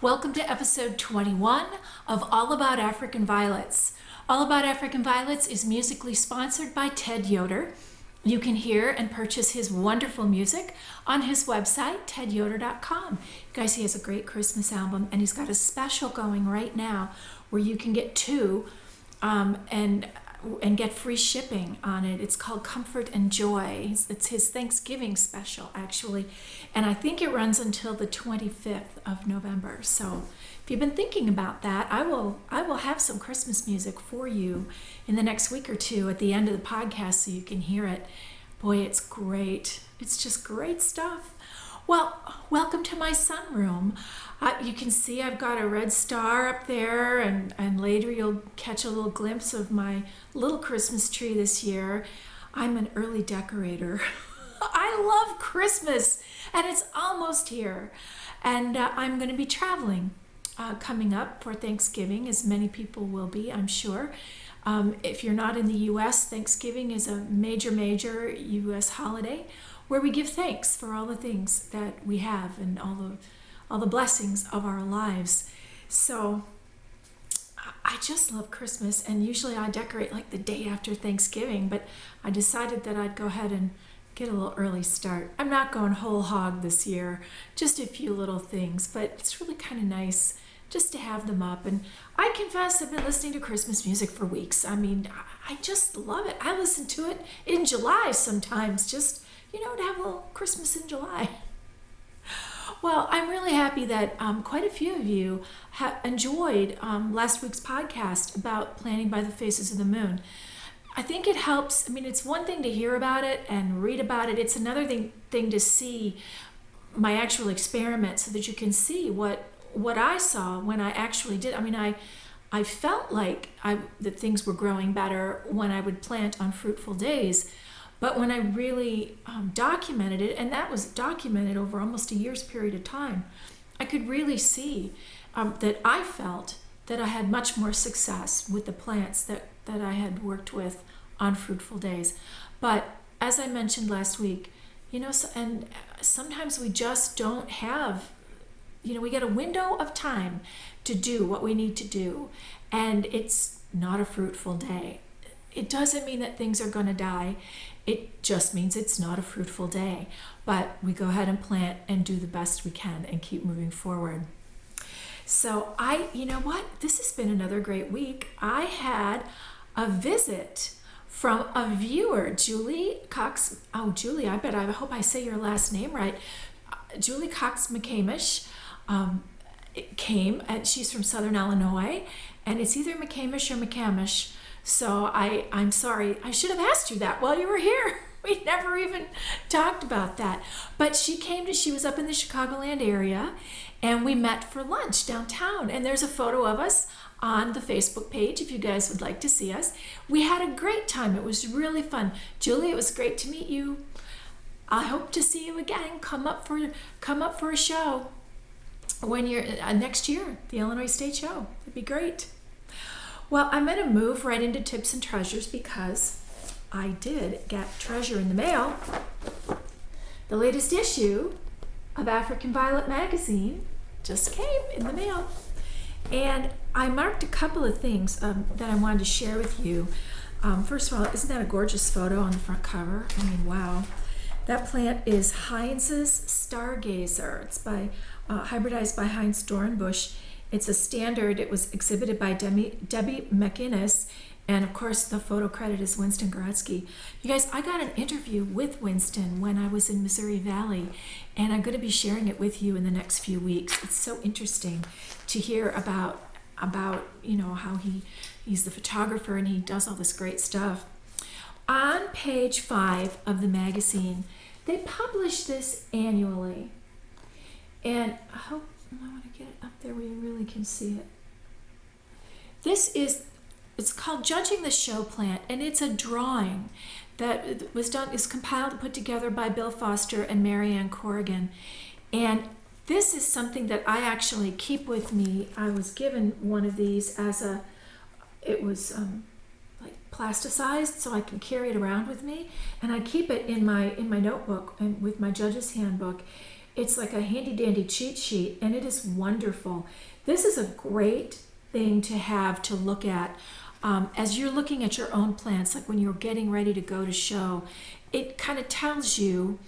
Welcome to episode 21 of All About African Violets. All About African Violets is musically sponsored by Ted Yoder. You can hear and purchase his wonderful music on his website, tedyoder.com. Guys, he has a great Christmas album, and he's got a special going right now where you can get two and get free shipping on it. It's called Comfort and Joy. It's his Thanksgiving special, actually, and I think it runs until the 25th of November. So if you've been thinking about that, I will have some Christmas music for you in the next week or two at the end of the podcast so you can hear it. Boy, it's great. It's just great stuff. Well, welcome to my sunroom. You can see I've got a red star up there, and later you'll catch a little glimpse of my little Christmas tree this year. I'm an early decorator. I love Christmas, and it's almost here. And I'm going to be traveling coming up for Thanksgiving, as many people will be, I'm sure. If you're not in the U.S., Thanksgiving is a major U.S. holiday where we give thanks for all the things that we have and all the blessings of our lives. So I just love Christmas, and usually I decorate like the day after Thanksgiving, but I decided that I'd go ahead and get a little early start. I'm not going whole hog this year, just a few little things, but it's really kind of nice just to have them up. And I confess I've been listening to Christmas music for weeks. I mean, I just love it. I listen to it in July sometimes, just, to have a little Christmas in July. Well, I'm really happy that quite a few of you have enjoyed last week's podcast about Planning by the Phases of the Moon. I think it helps. I mean, it's one thing to hear about it and read about it. It's another thing to see my actual experiment so that you can see what I saw when I actually did. I mean, I felt like that things were growing better when I would plant on fruitful days. But when I really documented it, and that was documented over almost a year's period of time, I could really see that I felt that I had much more success with the plants that I had worked with on fruitful days. But as I mentioned last week, and sometimes we just don't have, we get a window of time to do what we need to do, and it's not a fruitful day. It doesn't mean that things are going to die. It just means it's not a fruitful day. But we go ahead and plant and do the best we can and keep moving forward. So this has been another great week. I had a visit from a viewer, Julie Cox. Oh, Julie, I hope I say your last name right. Julie Cox McCamish came, and she's from Southern Illinois, and it's either McCamish or McCamish. So I'm sorry, I should have asked you that while you were here. We never even talked about that. But she was up in the Chicagoland area, and we met for lunch downtown. And there's a photo of us on the Facebook page if you guys would like to see us. We had a great time. It was really fun. Julie, it was great to meet you. I hope to see you again. Come up for a show when you're next year, the Illinois State Show. It'd be great. Well, I'm going to move right into tips and treasures because I did get treasure in the mail. The latest issue of African Violet magazine just came in the mail. And I marked a couple of things that I wanted to share with you. First of all, isn't that a gorgeous photo on the front cover? I mean, wow. That plant is Heinz's Stargazer. It's hybridized by Heinz Doornbusch. It's a standard. It was exhibited by Debbie McInnes, and of course the photo credit is Winston Gretzky. You guys, I got an interview with Winston when I was in Missouri Valley, and I'm going to be sharing it with you in the next few weeks. It's so interesting to hear about how he's the photographer and he does all this great stuff. On page 5 of the magazine, they publish this annually, and I want to get it up there where you really can see it. It's called Judging the Show Plant, and it's a drawing that is compiled and put together by Bill Foster and Marianne Corrigan. And this is something that I actually keep with me. I was given one of these it was like plasticized, so I can carry it around with me, and I keep it in my notebook and with my judge's handbook. It's like a handy dandy cheat sheet, and it is wonderful. This is a great thing to have to look at as you're looking at your own plants, like when you're getting ready to go to show. It kind of tells you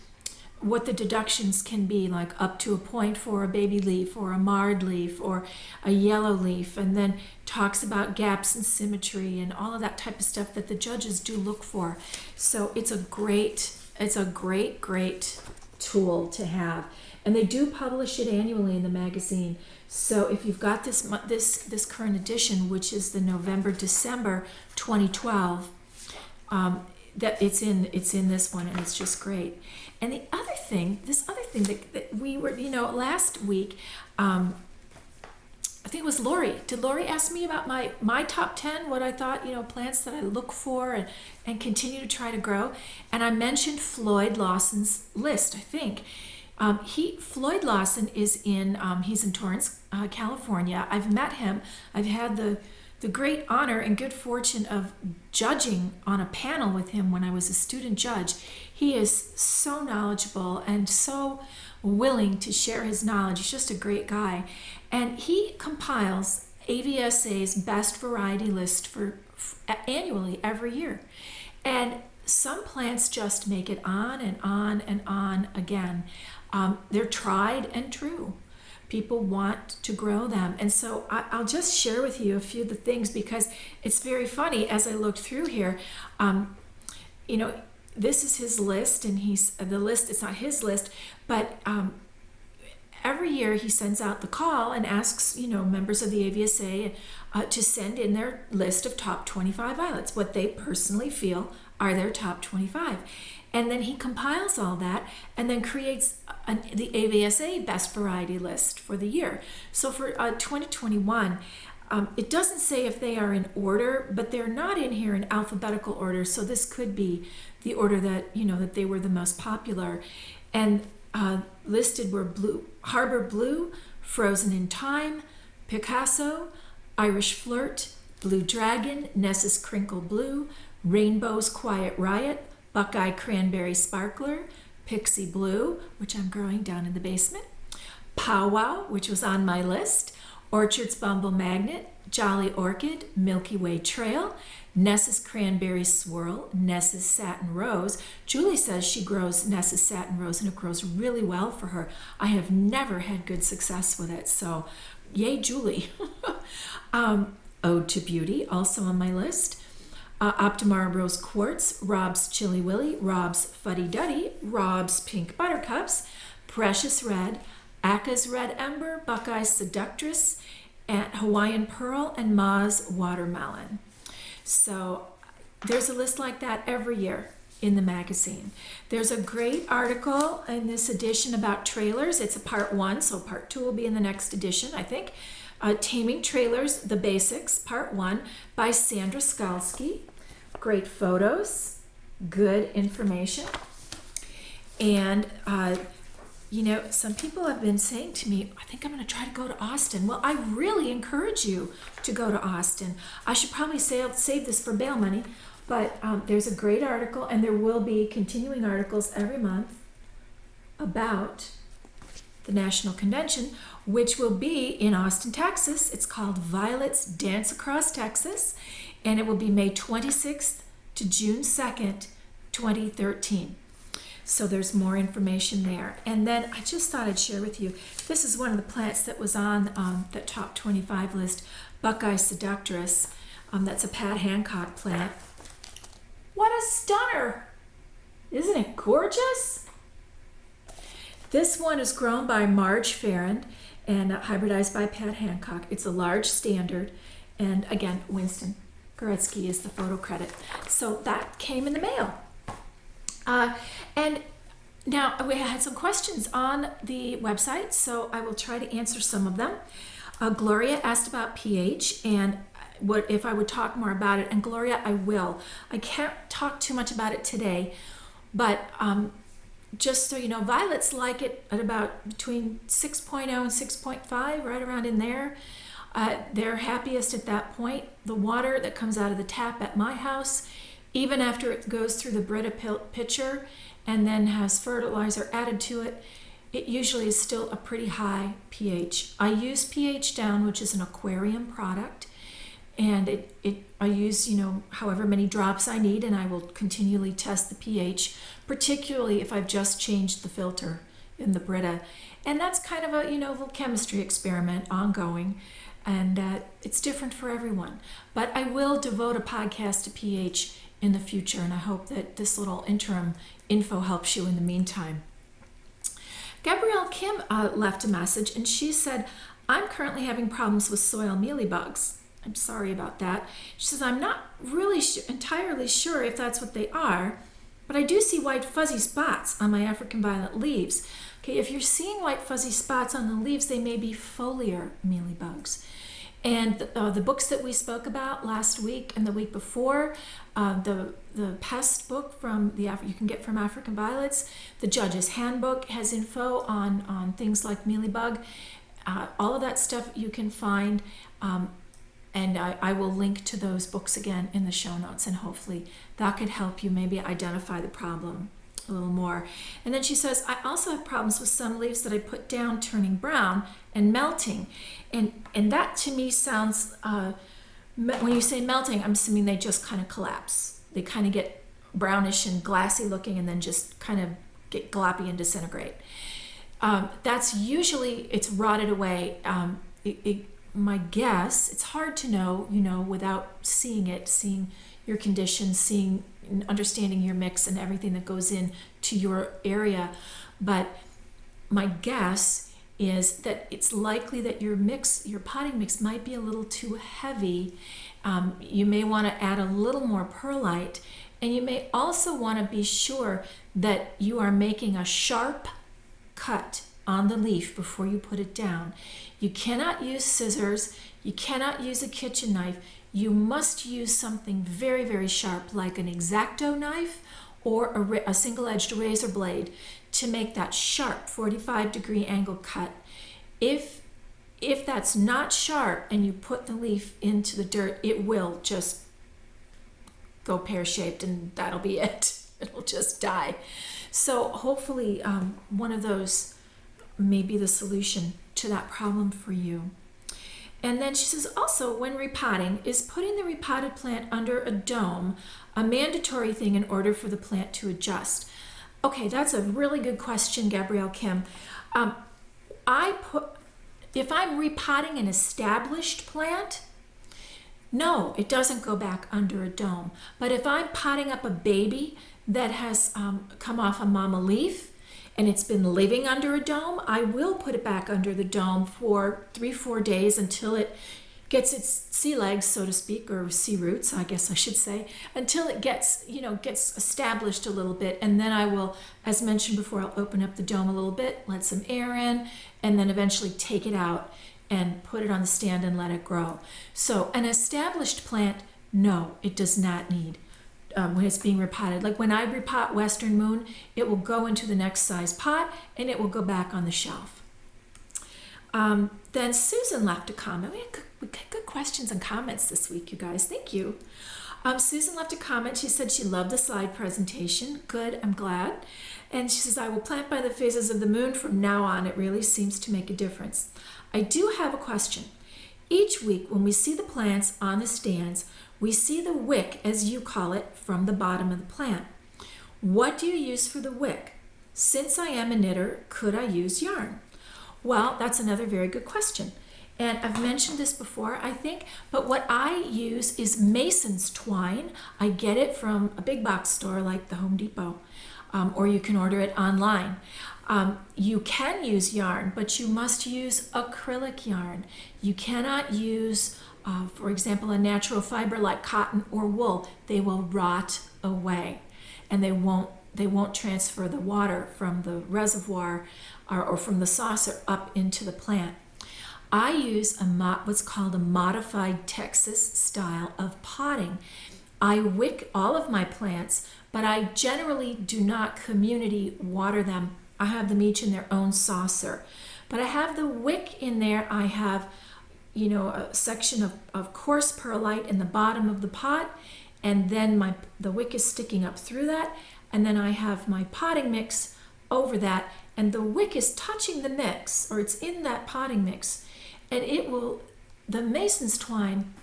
what the deductions can be, like up to a point for a baby leaf or a marred leaf or a yellow leaf, and then talks about gaps in symmetry and all of that type of stuff that the judges do look for. So it's a great tool to have. And they do publish it annually in the magazine. So if you've got this current edition, which is the November-December 2012, that it's in this one, and it's just great. And this other thing that we were, last week, I think it was Lori. Did Lori ask me about my top 10, what I thought, plants that I look for and continue to try to grow? And I mentioned Floyd Lawson's list, I think. Floyd Lawson is he's in Torrance, California. I've met him. I've had the great honor and good fortune of judging on a panel with him when I was a student judge. He is so knowledgeable and so willing to share his knowledge. He's just a great guy. And he compiles AVSA's best variety list for annually every year. And some plants just make it on and on and on again. They're tried and true. People want to grow them. And so I'll just share with you a few of the things, because it's very funny as I looked through here. This is his list, and it's not his list, but every year he sends out the call and asks, members of the AVSA to send in their list of top 25 violets, what they personally feel are their top 25. And then he compiles all that and then creates the AVSA best variety list for the year. So for 2021, it doesn't say if they are in order, but they're not in here in alphabetical order. So this could be the order that, that they were the most popular. And listed were Harbor Blue, Frozen in Time, Picasso, Irish Flirt, Blue Dragon, Ness's Crinkle Blue, Rainbow's Quiet Riot, Buckeye Cranberry Sparkler, Pixie Blue, which I'm growing down in the basement, Powwow, which was on my list, Orchard's Bumble Magnet, Jolly Orchid, Milky Way Trail, Ness's Cranberry Swirl, Ness's Satin Rose. Julie says she grows Ness's Satin Rose and it grows really well for her. I have never had good success with it, so yay, Julie. Ode to Beauty, also on my list. Optimara Rose Quartz, Rob's Chili Willy, Rob's Fuddy Duddy, Rob's Pink Buttercups, Precious Red, Aka's Red Ember, Buckeye's Seductress, and Hawaiian Pearl, and Ma's Watermelon. So there's a list like that every year in the magazine. There's a great article in this edition about trailers. It's a part 1, so part 2 will be in the next edition, I think. Taming Trailers, The Basics, Part 1, by Sandra Skalski. Great photos, good information. And, some people have been saying to me, I think I'm going to try to go to Austin. Well, I really encourage you to go to Austin. I should probably save this for bail money, but there's a great article, and there will be continuing articles every month about the National Convention, which will be in Austin, Texas. It's called Violets Dance Across Texas, and it will be May 26th to June 2nd, 2013. So there's more information there. And then I just thought I'd share with you, this is one of the plants that was on the top 25 list, Buckeye Seductress. That's a Pat Hancock plant. What a stunner! Isn't it gorgeous? This one is grown by Marge Farrand and hybridized by Pat Hancock. It's a large standard. And again, Winston Goretzky is the photo credit. So that came in the mail. And now we had some questions on the website, so I will try to answer some of them. Gloria asked about pH and what if I would talk more about it. And Gloria, I will. I can't talk too much about it today, but just so you know, violets like it at about between 6.0 and 6.5, right around in there. They're happiest at that point. The water that comes out of the tap at my house, even after it goes through the Brita pitcher and then has fertilizer added to it, it usually is still a pretty high pH. I use pH Down, which is an aquarium product, and I use, however many drops I need, and I will continually test the pH, particularly if I've just changed the filter in the Brita. And that's kind of a, little chemistry experiment ongoing, and it's different for everyone. But I will devote a podcast to pH in the future, and I hope that this little interim info helps you in the meantime. Gabrielle Kim left a message, and she said, I'm currently having problems with soil mealybugs. I'm sorry about that. She says, I'm not really entirely sure if that's what they are, but I do see white fuzzy spots on my African violet leaves. Okay, if you're seeing white fuzzy spots on the leaves, they may be foliar mealybugs. And the books that we spoke about last week and the week before, the pest book from you can get from African Violets, the Judge's Handbook has info on things like mealybug. All of that stuff you can find, and I will link to those books again in the show notes, and hopefully that could help you maybe identify the problem a little more. And then she says, I also have problems with some leaves that I put down turning brown and melting. And that to me sounds, when you say melting, I'm assuming they just kind of collapse. They kind of get brownish and glassy looking and then just kind of get gloppy and disintegrate. That's usually, it's rotted away. My guess, it's hard to know, without seeing it, seeing your condition, understanding your mix and everything that goes in to your area. But my guess is that it's likely that your potting mix might be a little too heavy. You may want to add a little more perlite, and you may also want to be sure that you are making a sharp cut on the leaf before you put it down. You cannot use scissors, you cannot use a kitchen knife. You must use something very, very sharp, like an X-Acto knife or a single-edged razor blade, to make that sharp 45-degree angle cut. If that's not sharp and you put the leaf into the dirt, it will just go pear-shaped, and that'll be it. It'll just die. So hopefully one of those may be the solution to that problem for you. And then she says, also, when repotting, is putting the repotted plant under a dome a mandatory thing in order for the plant to adjust? Okay, that's a really good question, Gabrielle Kim. If I'm repotting an established plant, no, it doesn't go back under a dome. But if I'm potting up a baby that has come off a mama leaf, and it's been living under a dome, I will put it back under the dome for 3-4 days until it gets its sea legs, so to speak, or sea roots, I guess I should say, until it gets established a little bit. And then I will, as mentioned before, I'll open up the dome a little bit, let some air in, and then eventually take it out and put it on the stand and let it grow. So an established plant, no, it does not need when it's being repotted. Like when I repot Western Moon, it will go into the next size pot and it will go back on the shelf. Then Susan left a comment. We got good questions and comments this week, you guys. Thank you. Susan left a comment. She said she loved the slide presentation. Good, I'm glad. And she says, I will plant by the phases of the moon from now on. It really seems to make a difference. I do have a question. Each week when we see the plants on the stands, we see the wick, as you call it, from the bottom of the plant. What do you use for the wick? Since I am a knitter, could I use yarn? Well, that's another very good question. And I've mentioned this before, I think, but what I use is Mason's twine. I get it from a big box store like the Home Depot, or you can order it online. You can use yarn, but you must use acrylic yarn. You cannot use for example, a natural fiber like cotton or wool. They will rot away, and they won't transfer the water from the reservoir or from the saucer up into the plant. I use what's called a modified Texas style of potting. I wick all of my plants, but I generally do not community water them. I have them each in their own saucer. But I have the wick in there. I have a section of coarse perlite in the bottom of the pot, and then the wick is sticking up through that, and then I have my potting mix over that, and the wick is touching the mix, or it's in that potting mix, and it will, the Mason's twine,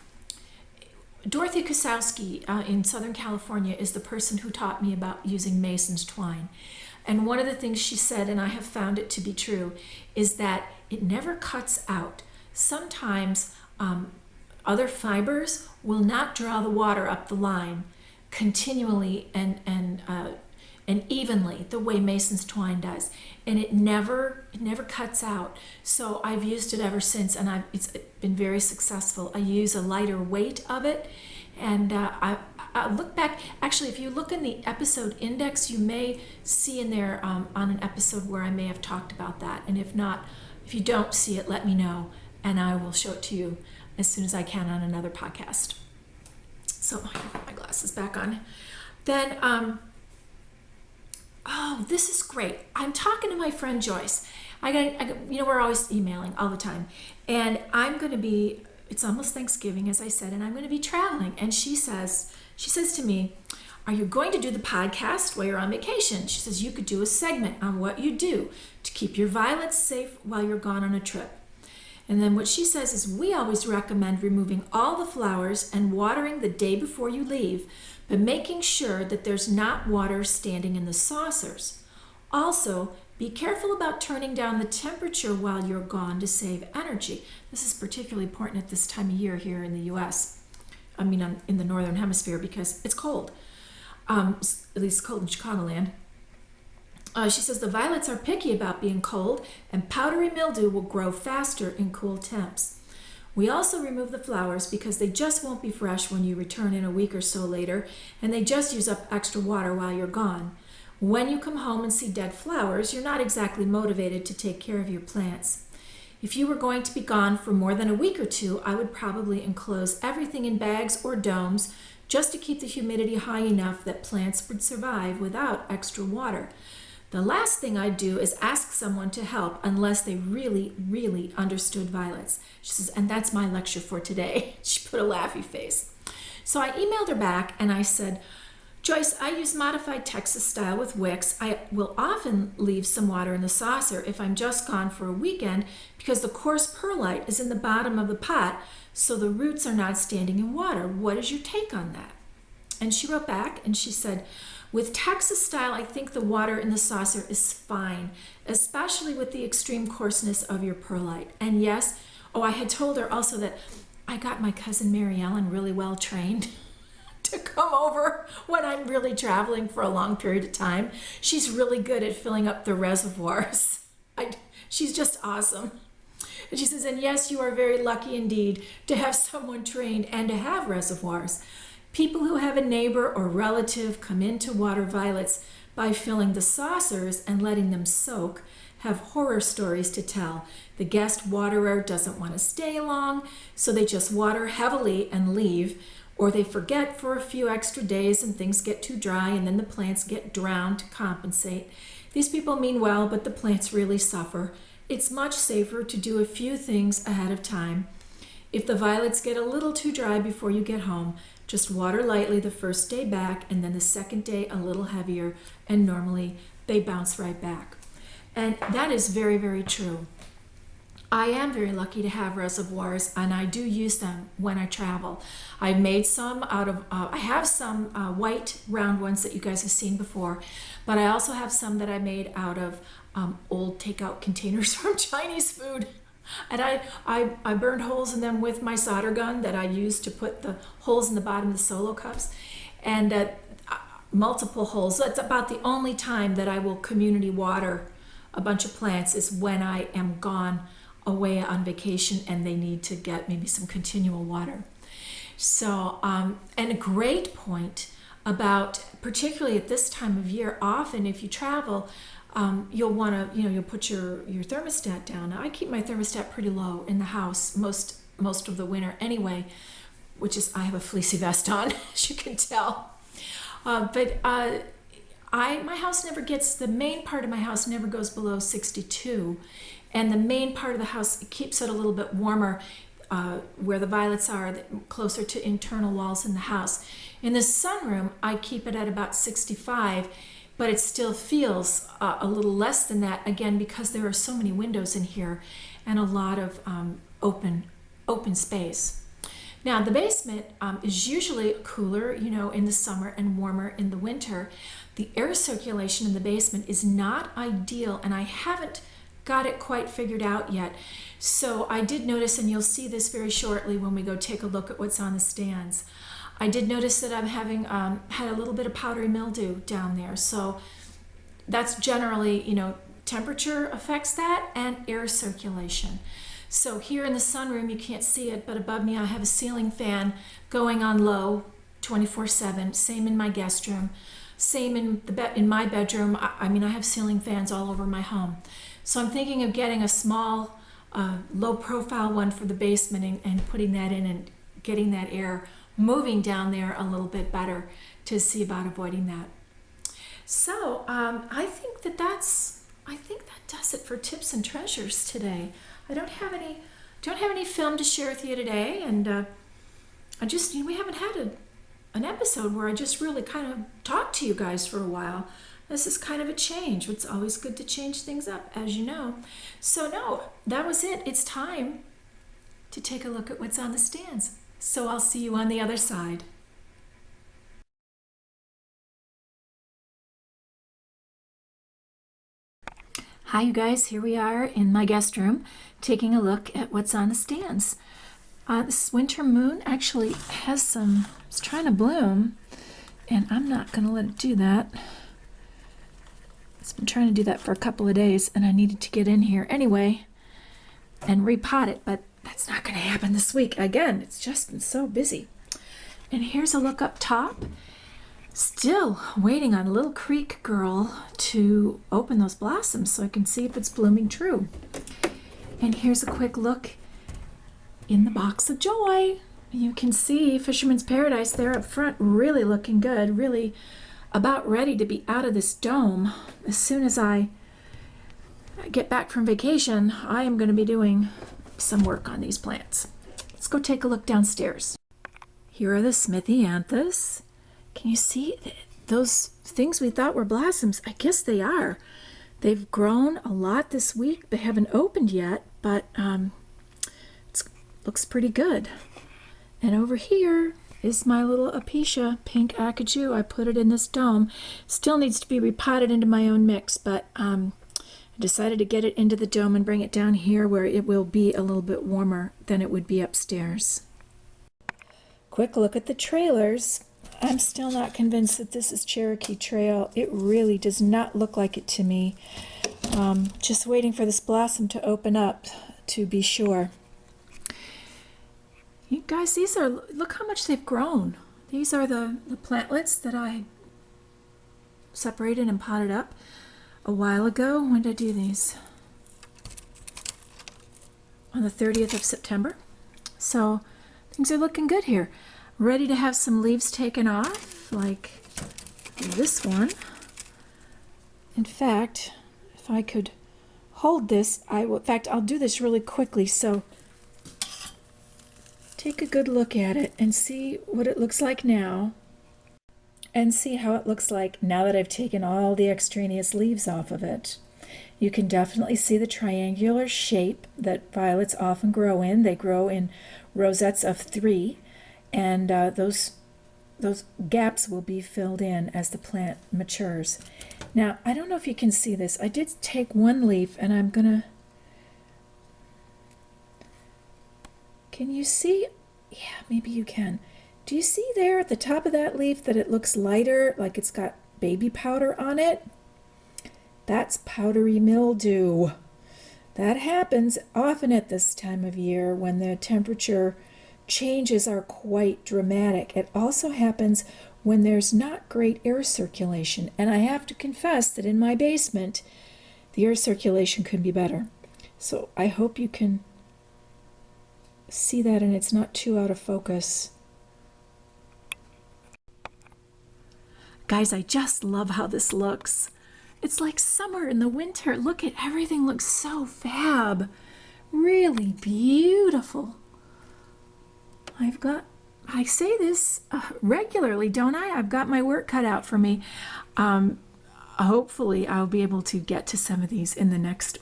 Dorothy Kosowski in Southern California is the person who taught me about using Mason's twine. And one of the things she said, and I have found it to be true, is that it never cuts out. Sometimes other fibers will not draw the water up the line continually and evenly the way Mason's twine does, and it never cuts out. So I've used it ever since, and it's been very successful. I use a lighter weight of it, and I look back. Actually, if you look in the episode index, you may see in there on an episode where I may have talked about that. And if not, if you don't see it, let me know, and I will show it to you as soon as I can on another podcast. So I can put my glasses back on. Then, oh, this is great. I'm talking to my friend Joyce. We're always emailing all the time. And I'm going to be, it's almost Thanksgiving, as I said, and I'm going to be traveling. And she says to me, are you going to do the podcast while you're on vacation? She says, you could do a segment on what you do to keep your violets safe while you're gone on a trip. And then what she says is, we always recommend removing all the flowers and watering the day before you leave, but making sure that there's not water standing in the saucers. Also, be careful about turning down the temperature while you're gone to save energy. This is particularly important at this time of year here in the U.S. In the Northern Hemisphere, because it's cold. At least cold in Chicagoland. She says the violets are picky about being cold, and powdery mildew will grow faster in cool temps. We also remove the flowers because they just won't be fresh when you return in a week or so later, and they just use up extra water while you're gone. When you come home and see dead flowers, you're not exactly motivated to take care of your plants. If you were going to be gone for more than a week or two, I would probably enclose everything in bags or domes just to keep the humidity high enough that plants would survive without extra water. The last thing I'd do is ask someone to help unless they really, really understood violets. She says, and that's my lecture for today. She put a laughy face. So I emailed her back and I said, Joyce, I use modified Texas style with wicks. I will often leave some water in the saucer if I'm just gone for a weekend because the coarse perlite is in the bottom of the pot, so the roots are not standing in water. What is your take on that? And she wrote back and she said, with Texas style, I think the water in the saucer is fine, especially with the extreme coarseness of your perlite. And yes, I had told her also that I got my cousin Mary Ellen really well trained to come over when I'm really traveling for a long period of time. She's really good at filling up the reservoirs. She's just awesome. And she says, and yes, you are very lucky indeed to have someone trained and to have reservoirs. People who have a neighbor or relative come in to water violets by filling the saucers and letting them soak have horror stories to tell. The guest waterer doesn't want to stay long, so they just water heavily and leave, or they forget for a few extra days and things get too dry and then the plants get drowned to compensate. These people mean well, but the plants really suffer. It's much safer to do a few things ahead of time. If the violets get a little too dry before you get home, just water lightly the first day back and then the second day a little heavier, and normally they bounce right back. And that is very, very true. I am very lucky to have reservoirs, and I do use them when I travel. I've made some out of, I have some white round ones that you guys have seen before, but I also have some that I made out of old takeout containers from Chinese food. And I burned holes in them with my solder gun that I used to put the holes in the bottom of the solo cups, and multiple holes. That's about the only time that I will community water a bunch of plants is when I am gone away on vacation and they need to get maybe some continual water. So, and a great point about, particularly at this time of year, often if you travel, you'll want to, you'll put your thermostat down. Now, I keep my thermostat pretty low in the house most of the winter anyway, which is, I have a fleecy vest on, as you can tell. But my house never gets, the main part of my house never goes below 62. And the main part of the house, it keeps it a little bit warmer where the violets are, closer to internal walls in the house. In the sunroom, I keep it at about 65. but it still feels a little less than that, again, because there are so many windows in here and a lot of open space. Now, the basement is usually cooler, you know, in the summer and warmer in the winter. The air circulation in the basement is not ideal, and I haven't got it quite figured out yet. So I did notice, and you'll see this very shortly when we go take a look at what's on the stands. I did notice that I'm having had a little bit of powdery mildew down there. So that's generally, you know, temperature affects that and air circulation. So here in the sunroom, you can't see it, but above me I have a ceiling fan going on low 24/7. Same in my guest room. Same in my bedroom. I mean, I have ceiling fans all over my home. So I'm thinking of getting a small, low profile one for the basement and putting that in and getting that air moving down there a little bit better to see about avoiding that. So I think that does it for tips and treasures today. I don't have any film to share with you today, and we haven't had an episode where I just really kind of talked to you guys for a while. This is kind of a change. It's always good to change things up, as you know. So no, that was it. It's time to take a look at what's on the stands. So I'll see you on the other side. Hi, you guys. Here we are in my guest room taking a look at what's on the stands. This winter moon actually it's trying to bloom, and I'm not going to let it do that. It's been trying to do that for a couple of days, and I needed to get in here anyway and repot it, but that's not going to happen this week. Again, it's just been so busy. And here's a look up top. Still waiting on Little Creek Girl to open those blossoms so I can see if it's blooming true. And here's a quick look in the box of joy. You can see Fisherman's Paradise there up front, really looking good, really about ready to be out of this dome. As soon as I get back from vacation, I am going to be doing some work on these plants. Let's go take a look downstairs. Here are the smithianthus. Can you see those things we thought were blossoms? I guess they are. They've grown a lot this week. They haven't opened yet, but it looks pretty good. And over here is my little Apicia pink acajou. I put it in this dome. Still needs to be repotted into my own mix, but I decided to get it into the dome and bring it down here where it will be a little bit warmer than it would be upstairs. Quick look at the trailers. I'm still not convinced that this is Cherokee Trail. It really does not look like it to me. Just waiting for this blossom to open up to be sure. You guys, look how much they've grown. These are the plantlets that I separated and potted up a while ago. When did I do these? On the 30th of September. So things are looking good here. Ready to have some leaves taken off, like this one. In fact, if I could hold this, I'll do this really quickly. So take a good look at it and see what it looks like now, and see how it looks like now that I've taken all the extraneous leaves off of it. You can definitely see the triangular shape that violets often grow in. They grow in rosettes of 3. And those gaps will be filled in as the plant matures. Now, I don't know if you can see this. I did take one leaf, and I'm gonna... Can you see? Yeah, maybe you can. Do you see there at the top of that leaf that it looks lighter, like it's got baby powder on it? That's powdery mildew. That happens often at this time of year when the temperature changes are quite dramatic. It also happens when there's not great air circulation, and I have to confess that in my basement the air circulation could be better. So I hope you can see that and it's not too out of focus. Guys, I just love how this looks. It's like summer in the winter. Look at everything, looks so fab. Really beautiful. I say this regularly, don't I? I've got my work cut out for me. hopefully I'll be able to get to some of these in the next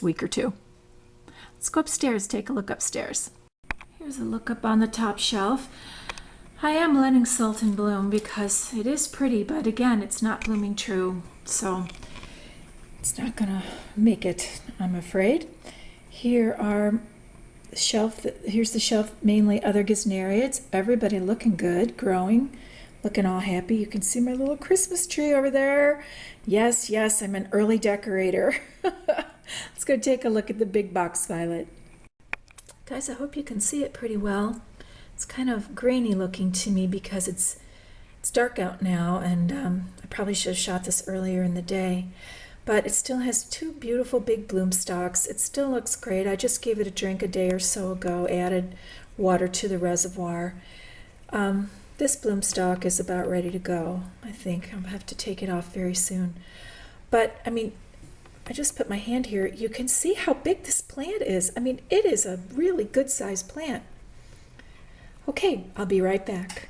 week or two. Let's go upstairs, take a look upstairs. Here's a look up on the top shelf. I am letting Sultan bloom because it is pretty, but again, it's not blooming true, so it's not gonna make it, I'm afraid. Here's the shelf, mainly other gesneriads. Everybody looking good, growing, looking all happy. You can see my little Christmas tree over there. Yes, I'm an early decorator. Let's go take a look at the big box violet. Guys, I hope you can see it pretty well. It's kind of grainy looking to me because it's dark out now, and I probably should have shot this earlier in the day. But it still has two beautiful big bloom stalks. It still looks great. I just gave it a drink a day or so ago, added water to the reservoir. This bloom stalk is about ready to go. I think I'll have to take it off very soon. But I mean, I just put my hand here. You can see how big this plant is. I mean, it is a really good sized plant. Okay, I'll be right back.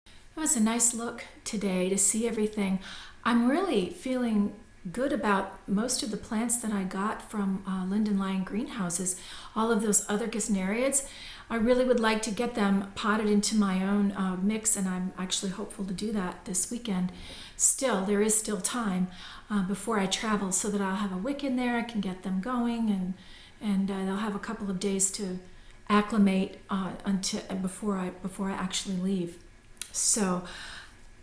It was a nice look today to see everything. I'm really feeling good about most of the plants that I got from Linden Lion Greenhouses. All of those other gesneriads, I really would like to get them potted into my own mix, and I'm actually hopeful to do that this weekend. Still, there is still time before I travel, so that I'll have a wick in there. I can get them going, and they'll have a couple of days to acclimate before I actually leave. So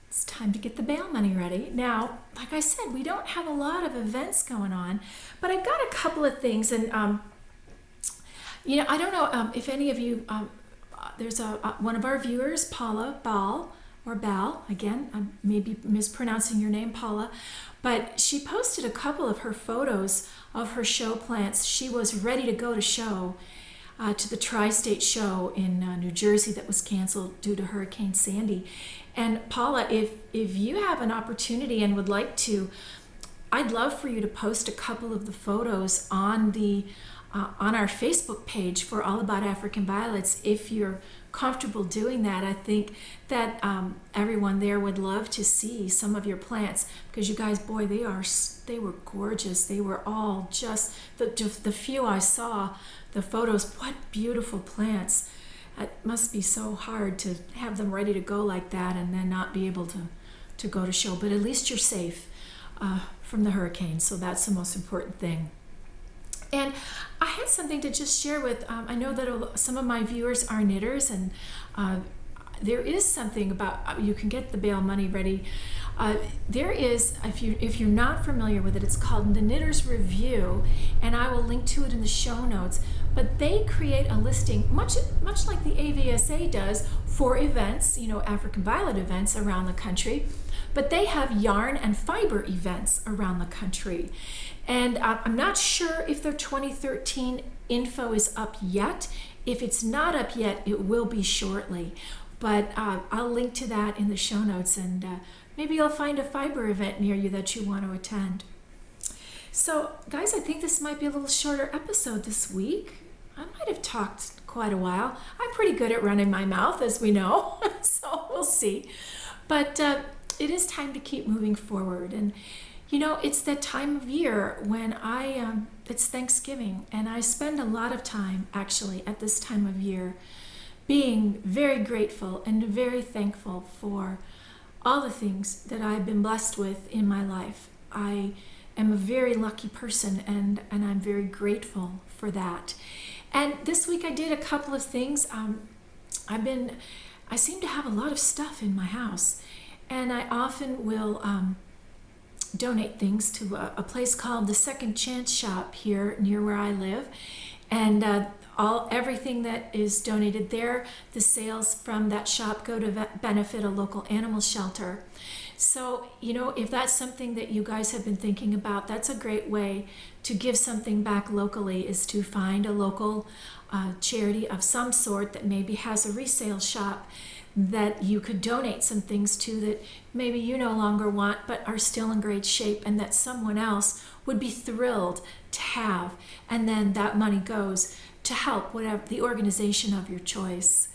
it's time to get the bail money ready. Now, like I said, we don't have a lot of events going on, but I've got a couple of things, and I don't know if any of you, there's one of our viewers, Paula Ball, or Bal, again, I may be mispronouncing your name, Paula, but she posted a couple of her photos of her show plants. She was ready to go to show, to the Tri-State show in New Jersey that was canceled due to Hurricane Sandy. And Paula, if you have an opportunity and would like to, I'd love for you to post a couple of the photos on our Facebook page for All About African Violets. If you're comfortable doing that, I think that everyone there would love to see some of your plants, because you guys, boy, they were gorgeous. They were all just the few I saw, the photos. What beautiful plants! It must be so hard to have them ready to go like that and then not be able to go to show. But at least you're safe from the hurricane, so that's the most important thing. And I had something to just share with, I know that some of my viewers are knitters, and there is something about, you can get the bail money ready. There is, if you're not familiar with it, it's called The Knitter's Review, and I will link to it in the show notes. But they create a listing, much like the AVSA does, for events, African Violet events around the country. But they have yarn and fiber events around the country. And I'm not sure if their 2013 info is up yet. If it's not up yet, it will be shortly. But I'll link to that in the show notes, and maybe you'll find a fiber event near you that you want to attend. So, guys, I think this might be a little shorter episode this week. I might have talked quite a while. I'm pretty good at running my mouth, as we know, so we'll see. But it is time to keep moving forward. And it's that time of year when it's Thanksgiving, and I spend a lot of time actually at this time of year being very grateful and very thankful for all the things that I've been blessed with in my life. I am a very lucky person, and I'm very grateful for that. And this week I did a couple of things. I seem to have a lot of stuff in my house, and I often will donate things to a place called the Second Chance Shop here near where I live, and everything that is donated there, the sales from that shop go to benefit a local animal shelter. So, if that's something that you guys have been thinking about, that's a great way to give something back locally, is to find a local charity of some sort that maybe has a resale shop that you could donate some things to that maybe you no longer want but are still in great shape, and that someone else would be thrilled to have. And then that money goes to help whatever the organization of your choice.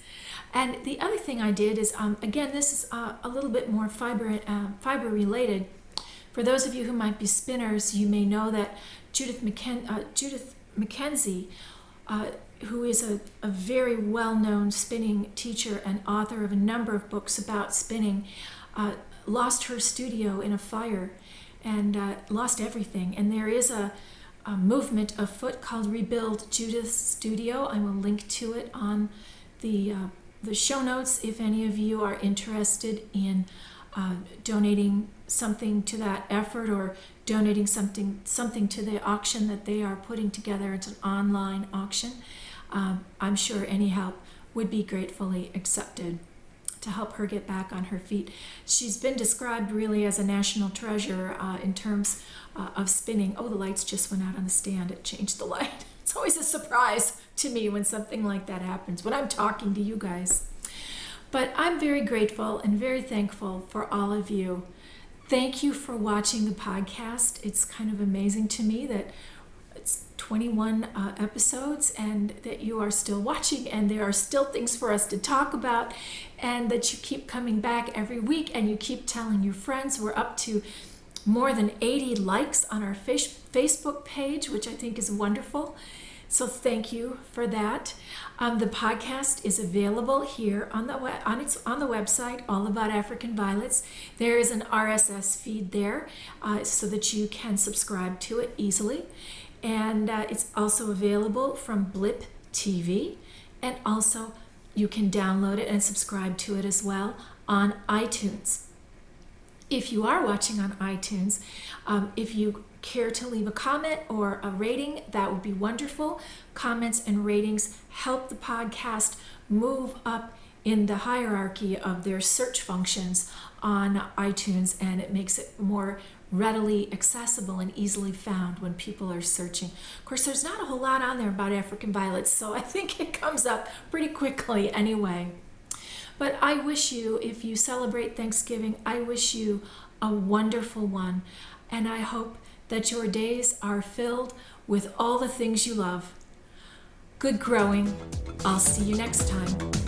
And the other thing I did is, again, this is a little bit more fiber related. For those of you who might be spinners, you may know that Judith McKenzie, who is a very well-known spinning teacher and author of a number of books about spinning, lost her studio in a fire and lost everything. And there is a movement afoot called Rebuild Judith's Studio. I will link to it on the show notes if any of you are interested in donating something to that effort, or donating something to the auction that they are putting together. It's an online auction. I'm sure any help would be gratefully accepted to help her get back on her feet. She's been described really as a national treasure in terms of spinning. Oh, the lights just went out on the stand. It changed the light. It's always a surprise to me when something like that happens, when I'm talking to you guys. But I'm very grateful and very thankful for all of you. Thank you for watching the podcast. It's kind of amazing to me that it's 21 episodes and that you are still watching, and there are still things for us to talk about, and that you keep coming back every week and you keep telling your friends. We're up to more than 80 likes on our Facebook page, which I think is wonderful. So thank you for that. The podcast is available here on the website, All About African Violets. There is an RSS feed there so that you can subscribe to it easily. And it's also available from Blip TV. And also you can download it and subscribe to it as well on iTunes. If you are watching on iTunes, if you care to leave a comment or a rating, that would be wonderful. Comments and ratings help the podcast move up in the hierarchy of their search functions on iTunes, and it makes it more readily accessible and easily found when people are searching. Of course, there's not a whole lot on there about African violets, so I think it comes up pretty quickly anyway. But I wish you, if you celebrate Thanksgiving, I wish you a wonderful one, and I hope that your days are filled with all the things you love. Good growing. I'll see you next time.